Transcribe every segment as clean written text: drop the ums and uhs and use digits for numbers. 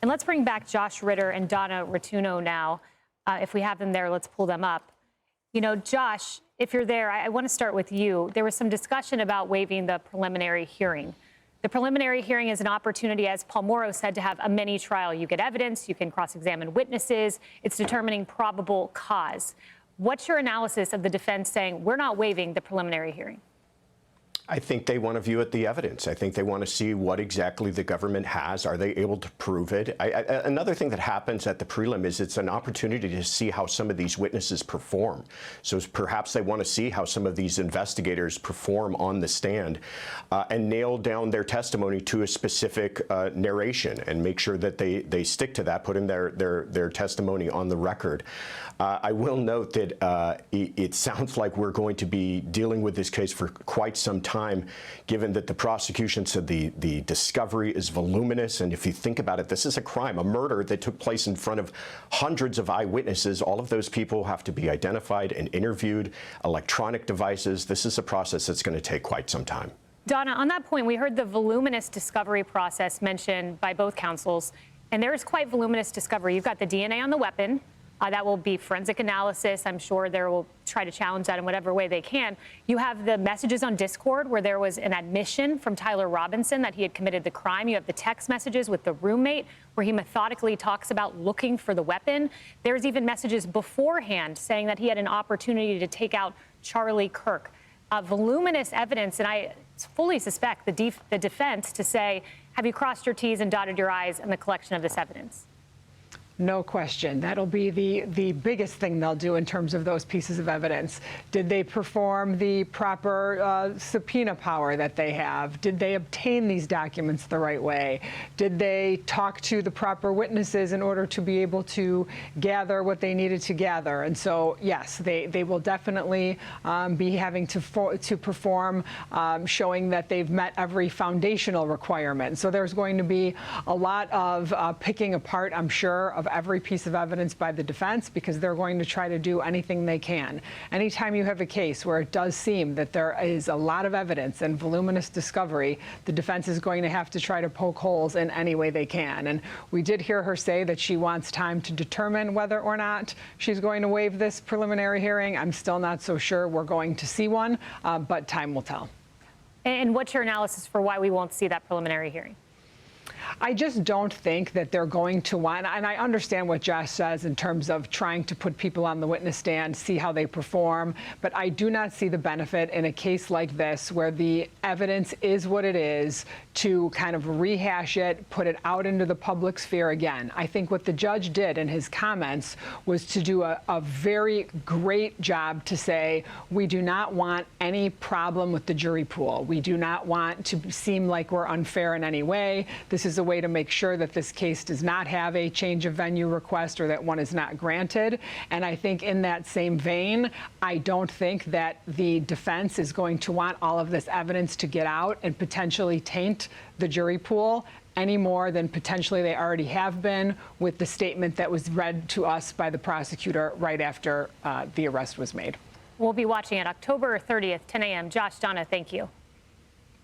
And let's bring back Josh Ritter and Donna Rotunno now. If we have them there, let's pull them up. You know, Josh, if you're there, I want to start with you. There was some discussion about waiving the preliminary hearing. The preliminary hearing is an opportunity, as Paul Morrow said, to have a mini trial. You get evidence, you can cross-examine witnesses. It's determining probable cause. What's your analysis of the defense saying we're not waiving the preliminary hearing? I think they want to view it the evidence. I think they want to see what exactly the government has. Are they able to prove it? Another thing that happens at the prelim is it's an opportunity to see how some of these witnesses perform. So perhaps they want to see how some of these investigators perform on the stand and nail down their testimony to a specific narration and make sure that they stick to that, put in their testimony on the record. I will note that it sounds like we're going to be dealing with this case for quite some time, given that the prosecution said the discovery is voluminous. And if you think about it, this is a crime, a murder that took place in front of hundreds of eyewitnesses. All of those people have to be identified and interviewed, electronic devices. This is a process that's going to take quite some time. Donna, on that point, we heard the voluminous discovery process mentioned by both counsels, and there is quite voluminous discovery. You've got the DNA on the weapon. That will be forensic analysis. I'm sure they will try to challenge that in whatever way they can. You have the messages on Discord where there was an admission from Tyler Robinson that he had committed the crime. You have the text messages with the roommate where he methodically talks about looking for the weapon. There's even messages beforehand saying that he had an opportunity to take out Charlie Kirk. Voluminous evidence, and I fully suspect the defense to say, have you crossed your T's and dotted your I's in the collection of this evidence? No question. That'll be the biggest thing they'll do in terms of those pieces of evidence. Did they perform the proper subpoena power that they have? Did they obtain these documents the right way? Did they talk to the proper witnesses in order to be able to gather what they needed to gather? And so, yes, they will definitely be having to perform showing that they've met every foundational requirement. So there's going to be a lot of picking apart, I'm sure, of every piece of evidence by the defense, because they're going to try to do anything they can. Anytime you have a case where it does seem that there is a lot of evidence and voluminous discovery, the defense is going to have to try to poke holes in any way they can. And we did hear her say that she wants time to determine whether or not she's going to waive this preliminary hearing. I'm still not so sure we're going to see one, but time will tell. And what's your analysis for why we won't see that preliminary hearing? I just don't think that they're going to want, and I understand what Josh says in terms of trying to put people on the witness stand, see how they perform, but I do not see the benefit in a case like this where the evidence is what it is to kind of rehash it, put it out into the public sphere again. I think what the judge did in his comments was to do a very great job to say, we do not want any problem with the jury pool. We do not want to seem like we're unfair in any way. This is a way to make sure that this case does not have a change of venue request or that one is not granted. And I think in that same vein, I don't think that the defense is going to want all of this evidence to get out and potentially taint the jury pool any more than potentially they already have been with the statement that was read to us by the prosecutor right after the arrest was made. We'll be watching it October 30th, 10 a.m. Josh, Donna, thank you.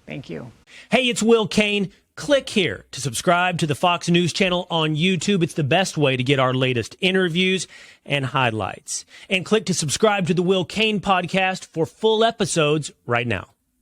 Thank you. Hey, it's Will Kane. Click here to subscribe to the Fox News channel on YouTube. It's the best way to get our latest interviews and highlights. And click to subscribe to the Will Kane podcast for full episodes right now.